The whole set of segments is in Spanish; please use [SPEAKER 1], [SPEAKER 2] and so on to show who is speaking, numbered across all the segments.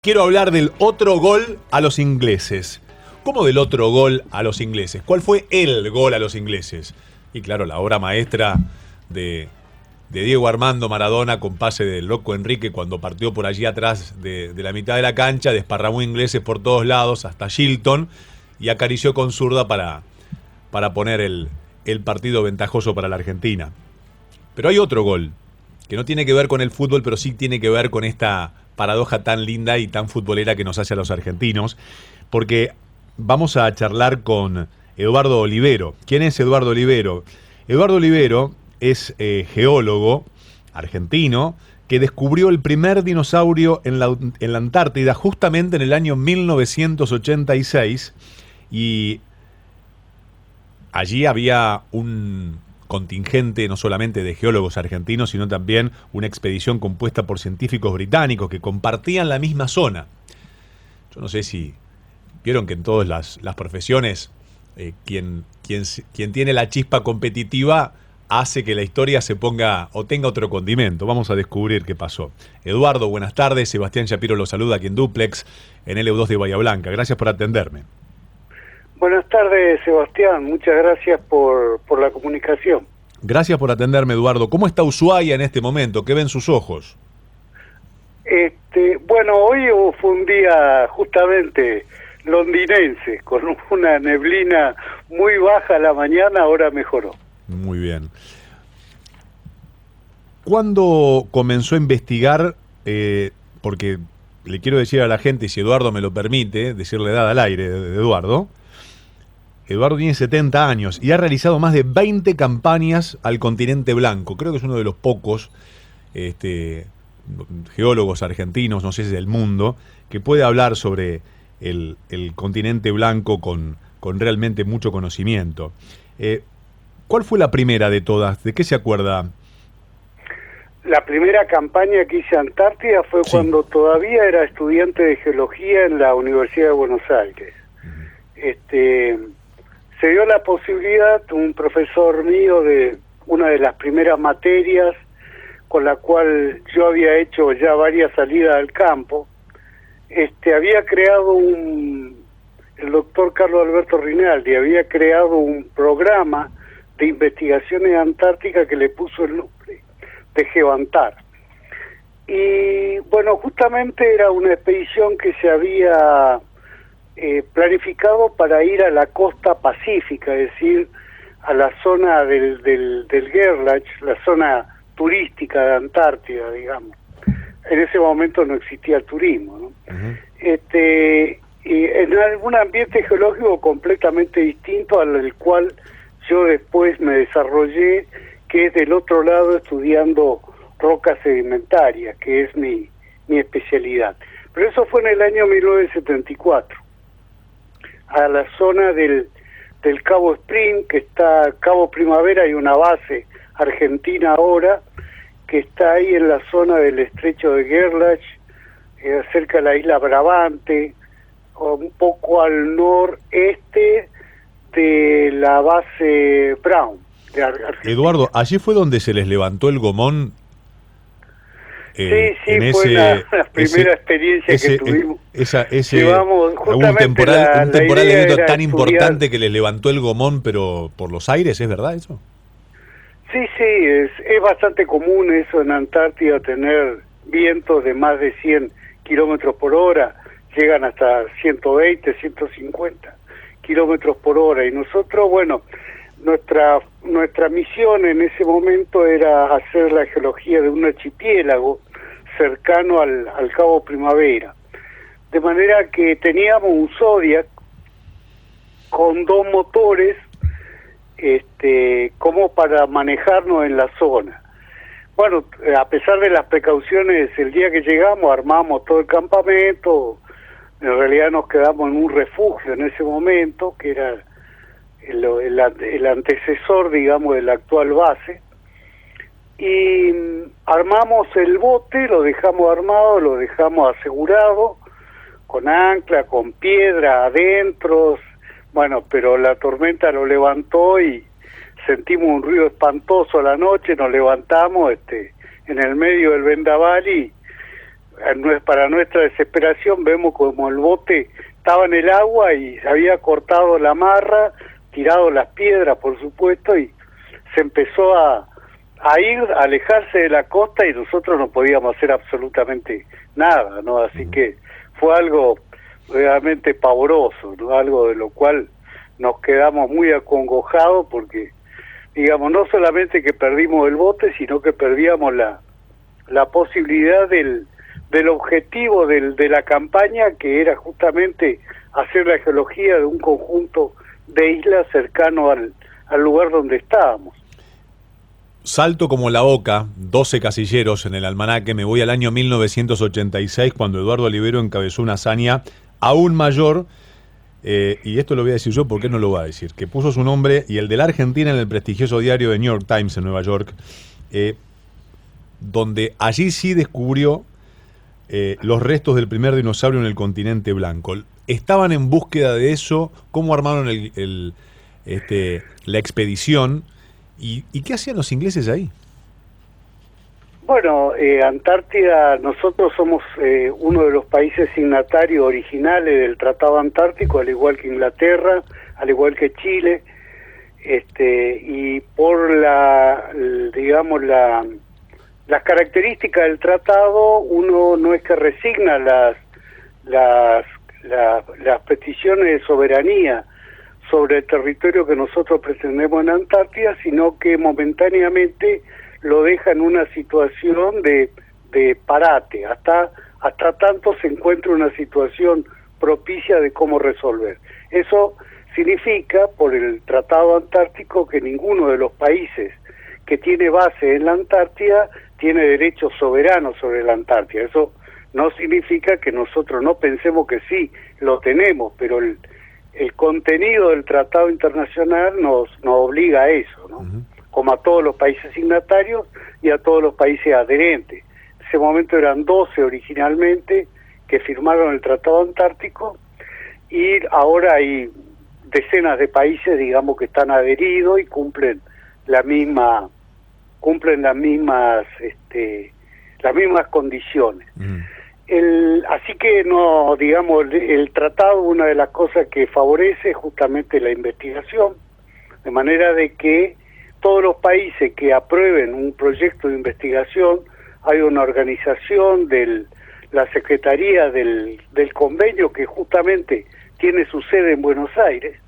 [SPEAKER 1] Quiero hablar del otro gol a los ingleses. ¿Cómo del otro gol a los ingleses? ¿Cuál fue el gol a los ingleses? Y claro, la obra maestra de Diego Armando Maradona con pase del Loco Enrique cuando partió por allí atrás de la mitad de la cancha, desparramó ingleses por todos lados hasta Shilton y acarició con zurda para poner el partido ventajoso para la Argentina. Pero hay otro gol que no tiene que ver con el fútbol, pero sí tiene que ver con esta paradoja tan linda y tan futbolera que nos hace a los argentinos, porque vamos a charlar con Eduardo Olivero. ¿Quién es Eduardo Olivero? Eduardo Olivero es geólogo argentino que descubrió el primer dinosaurio en la Antártida justamente en el año 1986 y allí había un contingente no solamente de geólogos argentinos, sino también una expedición compuesta por científicos británicos que compartían la misma zona. Yo no sé si vieron que en todas las profesiones quien tiene la chispa competitiva hace que la historia se ponga o tenga otro condimento. Vamos a descubrir qué pasó. Eduardo, buenas tardes. Sebastián Shapiro lo saluda aquí en Duplex, en LU2 de Bahía Blanca. Gracias por atenderme.
[SPEAKER 2] Buenas tardes, Sebastián. Muchas gracias por la comunicación.
[SPEAKER 1] Gracias por atenderme, Eduardo. ¿Cómo está Ushuaia en este momento? ¿Qué ven sus ojos?
[SPEAKER 2] Bueno, hoy fue un día justamente londinense, con una neblina muy baja a la mañana, ahora mejoró.
[SPEAKER 1] Muy bien. ¿Cuándo comenzó a investigar? Porque le quiero decir a la gente, si Eduardo me lo permite, decirle edad al aire de Eduardo. Eduardo tiene 70 años y ha realizado más de 20 campañas al continente blanco. Creo que es uno de los pocos geólogos argentinos, no sé si del mundo, que puede hablar sobre el continente blanco con realmente mucho conocimiento. ¿Cuál fue la primera de todas? ¿De qué se acuerda?
[SPEAKER 2] La primera campaña que hice a Antártida fue cuando todavía era estudiante de geología en la Universidad de Buenos Aires. Se dio la posibilidad, un profesor mío de una de las primeras materias con la cual yo había hecho ya varias salidas al campo, había creado el doctor Carlos Alberto Rinaldi había creado un programa de investigaciones antárticas que le puso el nombre de GeoAntar. Y bueno, justamente era una expedición que se había planificado para ir a la costa pacífica, es decir, a la zona del Gerlach, la zona turística de Antártida, digamos. En ese momento no existía el turismo, ¿no? Y en algún ambiente geológico completamente distinto al cual yo después me desarrollé, que es del otro lado estudiando rocas sedimentarias, que es mi especialidad. Pero eso fue en el año 1974. A la zona del Cabo Spring, que está Cabo Primavera, hay una base argentina ahora, que está ahí en la zona del estrecho de Gerlach, cerca de la isla Brabante, un poco al noreste de la base Brown de Argentina.
[SPEAKER 1] Eduardo, allí fue donde se les levantó el gomón.
[SPEAKER 2] Sí, fue la primera experiencia que tuvimos.
[SPEAKER 1] Un temporal de viento tan importante que les levantó el gomón, pero por los aires, ¿es verdad eso?
[SPEAKER 2] Sí, es bastante común eso en Antártida, tener vientos de más de 100 kilómetros por hora, llegan hasta 120, 150 kilómetros por hora. Y nosotros, bueno, nuestra misión en ese momento era hacer la geología de un archipiélago cercano al Cabo Primavera. De manera que teníamos un Zodiac con 2 motores como para manejarnos en la zona. Bueno, a pesar de las precauciones, el día que llegamos armamos todo el campamento, en realidad nos quedamos en un refugio en ese momento, que era el antecesor, digamos, de la actual base, y armamos el bote, lo dejamos armado, lo dejamos asegurado, con ancla, con piedra adentro, bueno, pero la tormenta lo levantó y sentimos un ruido espantoso a la noche, nos levantamos en el medio del vendaval y para nuestra desesperación vemos como el bote estaba en el agua y se había cortado la amarra, tirado las piedras, por supuesto, y se empezó a ir, a alejarse de la costa, y nosotros no podíamos hacer absolutamente nada, ¿no? Así que fue algo realmente pavoroso, ¿no? Algo de lo cual nos quedamos muy acongojados porque, digamos, no solamente que perdimos el bote, sino que perdíamos la posibilidad del objetivo de la campaña, que era justamente hacer la geología de un conjunto de islas cercano al lugar donde estábamos.
[SPEAKER 1] Salto como la oca, 12 casilleros en el almanaque, me voy al año 1986, cuando Eduardo Olivero encabezó una hazaña aún mayor, y esto lo voy a decir yo, ¿por qué no lo voy a decir? Que puso su nombre y el de la Argentina en el prestigioso diario de New York Times en Nueva York, donde allí sí descubrió los restos del primer dinosaurio en el continente blanco. Estaban en búsqueda de eso. ¿Cómo armaron la expedición? ¿Y qué hacían los ingleses ahí?
[SPEAKER 2] Bueno, Antártida, nosotros somos uno de los países signatarios originales del Tratado Antártico, al igual que Inglaterra, al igual que Chile, y por las características del tratado, uno no es que resigna las peticiones de soberanía sobre el territorio que nosotros pretendemos en Antártida, sino que momentáneamente lo deja en una situación de parate, hasta tanto se encuentra una situación propicia de cómo resolver. Eso significa, por el Tratado Antártico, que ninguno de los países que tiene base en la Antártida tiene derecho soberano sobre la Antártida. Eso no significa que nosotros no pensemos que sí, lo tenemos, pero el contenido del Tratado Internacional nos obliga a eso, ¿no? Uh-huh. Como a todos los países signatarios y a todos los países adherentes. En ese momento eran 12 originalmente que firmaron el Tratado Antártico, y ahora hay decenas de países, digamos, que están adheridos y cumplen las mismas condiciones. Uh-huh. Así que no, digamos, el tratado, una de las cosas que favorece es justamente la investigación, de manera de que todos los países que aprueben un proyecto de investigación, hay una organización de la Secretaría del Convenio, que justamente tiene su sede en Buenos Aires.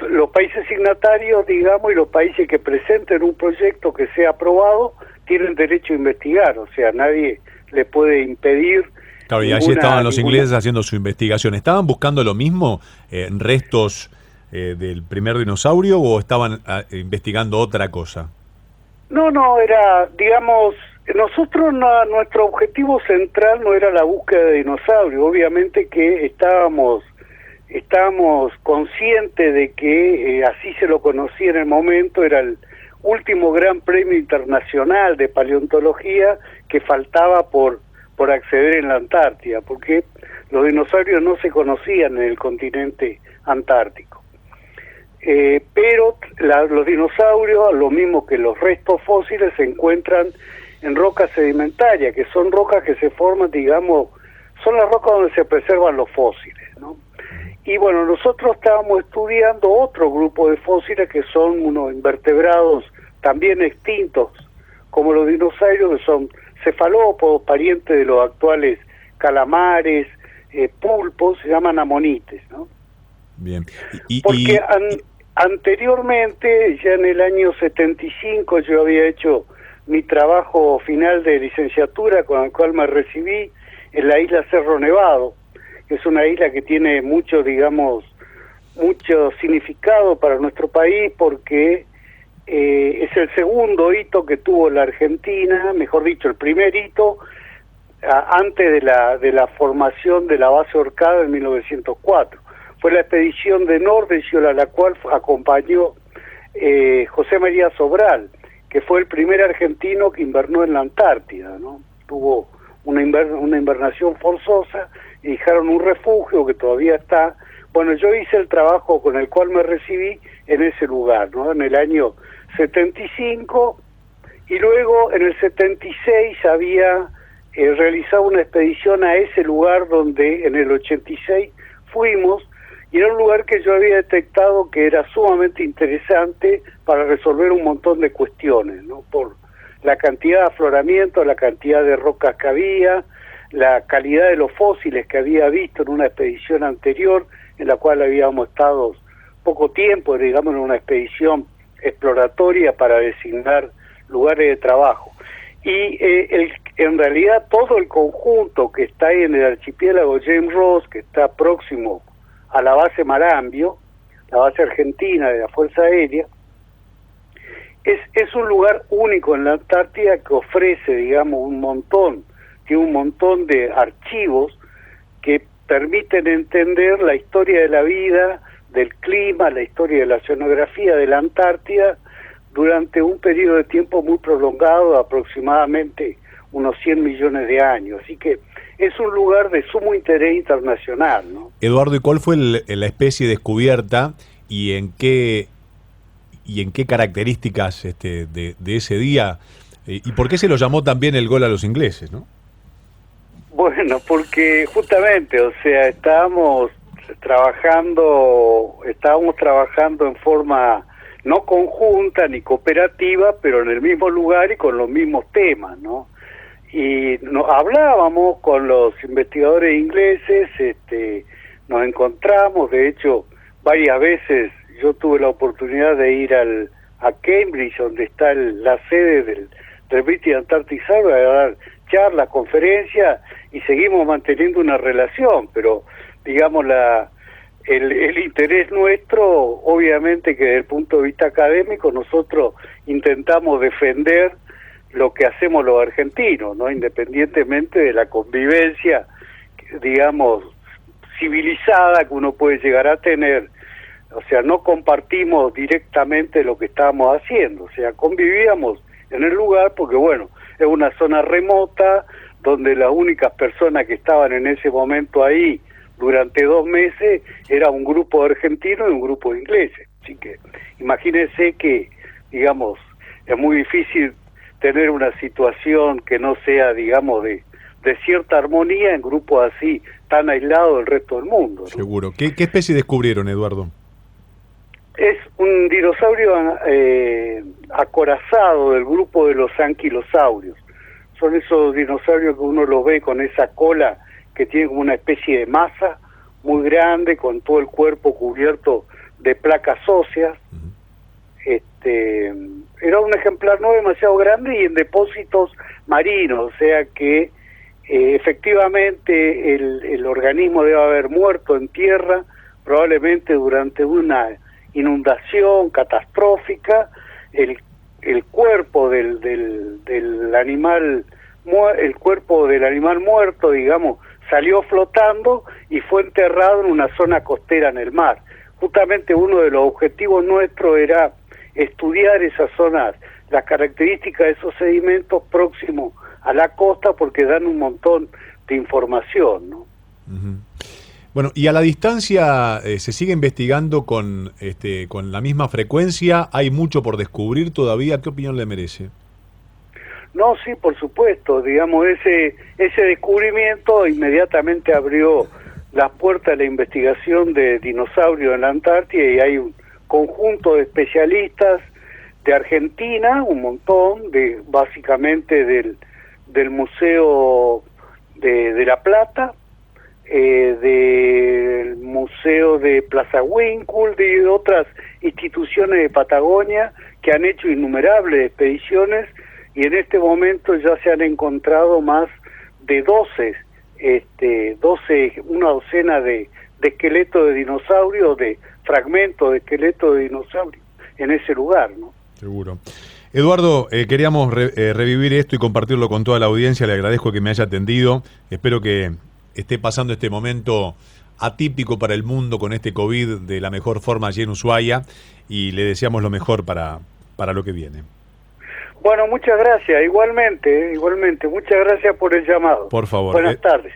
[SPEAKER 2] Los países signatarios, digamos, y los países que presenten un proyecto que sea aprobado, tienen derecho a investigar, o sea, nadie le puede impedir.
[SPEAKER 1] Claro, y allí estaban los ingleses haciendo su investigación. ¿Estaban buscando lo mismo, restos del primer dinosaurio, o estaban investigando otra cosa?
[SPEAKER 2] No, era, digamos, nosotros nuestro objetivo central no era la búsqueda de dinosaurios. Obviamente que estábamos conscientes de que así se lo conocía en el momento, era el último gran premio internacional de paleontología que faltaba por acceder en la Antártida, porque los dinosaurios no se conocían en el continente antártico. Pero los dinosaurios, lo mismo que los restos fósiles, se encuentran en rocas sedimentarias, que son rocas que se forman, digamos, son las rocas donde se preservan los fósiles, ¿no? Y bueno, nosotros estábamos estudiando otro grupo de fósiles que son unos invertebrados también extintos, como los dinosaurios, que son cefalópodos, parientes de los actuales calamares, pulpos, se llaman amonites, ¿no?
[SPEAKER 1] Bien.
[SPEAKER 2] Porque anteriormente, ya en el año 75, yo había hecho mi trabajo final de licenciatura, con el cual me recibí en la isla Cerro Nevado, que es una isla que tiene mucho significado para nuestro país, porque es el segundo hito que tuvo la Argentina, mejor dicho, el primer hito antes de la formación de la base Orcada en 1904. Fue la expedición de Nordenskiöld, a la cual acompañó José María Sobral, que fue el primer argentino que invernó en la Antártida, ¿no? Tuvo una invernación forzosa y dejaron un refugio que todavía está. Bueno, yo hice el trabajo con el cual me recibí en ese lugar, ¿no? En el año 75, y luego en el 76 había realizado una expedición a ese lugar donde en el 86 fuimos, y era un lugar que yo había detectado que era sumamente interesante para resolver un montón de cuestiones, ¿no? Por la cantidad de afloramiento, la cantidad de rocas que había, la calidad de los fósiles que había visto en una expedición anterior, en la cual habíamos estado poco tiempo, digamos, en una expedición exploratoria para designar lugares de trabajo. Y en realidad todo el conjunto que está ahí en el archipiélago James Ross, que está próximo a la base Marambio, la base argentina de la Fuerza Aérea, es un lugar único en la Antártida que ofrece, digamos, tiene un montón de archivos que permiten entender la historia de la vida, del clima, la historia de la oceanografía de la Antártida durante un periodo de tiempo muy prolongado, aproximadamente unos 100 millones de años. Así que es un lugar de sumo interés internacional, ¿no?
[SPEAKER 1] Eduardo, ¿y cuál fue la especie descubierta y en qué características de ese día? ¿Y por qué se lo llamó también el gol a los ingleses, no?
[SPEAKER 2] Bueno, porque justamente, o sea, estábamos trabajando en forma no conjunta ni cooperativa, pero en el mismo lugar y con los mismos temas, ¿no? Y hablábamos con los investigadores ingleses, nos encontramos, de hecho, varias veces yo tuve la oportunidad de ir a Cambridge, donde está la sede del British Antarctic Survey, a dar charlas, conferencias, y seguimos manteniendo una relación, pero digamos el interés nuestro, obviamente que desde el punto de vista académico nosotros intentamos defender lo que hacemos los argentinos, ¿no? Independientemente de la convivencia, digamos, civilizada que uno puede llegar a tener. O sea, no compartimos directamente lo que estábamos haciendo, o sea, convivíamos en el lugar porque, bueno, es una zona remota donde las únicas personas que estaban en ese momento ahí durante 2 meses era un grupo de argentinos y un grupo de ingleses. Así que imagínense que, digamos, es muy difícil tener una situación que no sea, digamos, de cierta armonía en grupos así tan aislados del resto del mundo, ¿no?
[SPEAKER 1] Seguro. ¿Qué especie descubrieron, Eduardo?
[SPEAKER 2] Es un dinosaurio acorazado del grupo de los anquilosaurios. Son esos dinosaurios que uno los ve con esa cola que tiene como una especie de masa muy grande, con todo el cuerpo cubierto de placas óseas. Era un ejemplar no demasiado grande y en depósitos marinos, o sea que efectivamente el organismo debe haber muerto en tierra, probablemente durante una inundación catastrófica. El cuerpo del animal, el cuerpo del animal muerto, digamos, salió flotando y fue enterrado en una zona costera en el mar. Justamente uno de los objetivos nuestros era estudiar esas zonas, las características de esos sedimentos próximos a la costa, porque dan un montón de información, ¿no?
[SPEAKER 1] Uh-huh. Bueno, y a la distancia se sigue investigando con la misma frecuencia. ¿Hay mucho por descubrir todavía? ¿Qué opinión le merece?
[SPEAKER 2] No, sí, por supuesto. Digamos, ese descubrimiento inmediatamente abrió las puertas a la investigación de dinosaurios en la Antártida, y hay un conjunto de especialistas de Argentina, un montón, básicamente del Museo de La Plata, del Museo de Plaza Winkle, de otras instituciones de Patagonia que han hecho innumerables expediciones, y en este momento ya se han encontrado más de 12, una docena de esqueletos de dinosaurios, de fragmentos de esqueletos de dinosaurios en ese lugar, ¿no?
[SPEAKER 1] Seguro. Eduardo, queríamos revivir esto y compartirlo con toda la audiencia. Le agradezco que me haya atendido. Espero que esté pasando este momento atípico para el mundo con este COVID de la mejor forma allí en Ushuaia, y le deseamos lo mejor para lo que viene.
[SPEAKER 2] Bueno, muchas gracias. Igualmente, muchas gracias por el llamado.
[SPEAKER 1] Por favor.
[SPEAKER 2] Buenas tardes.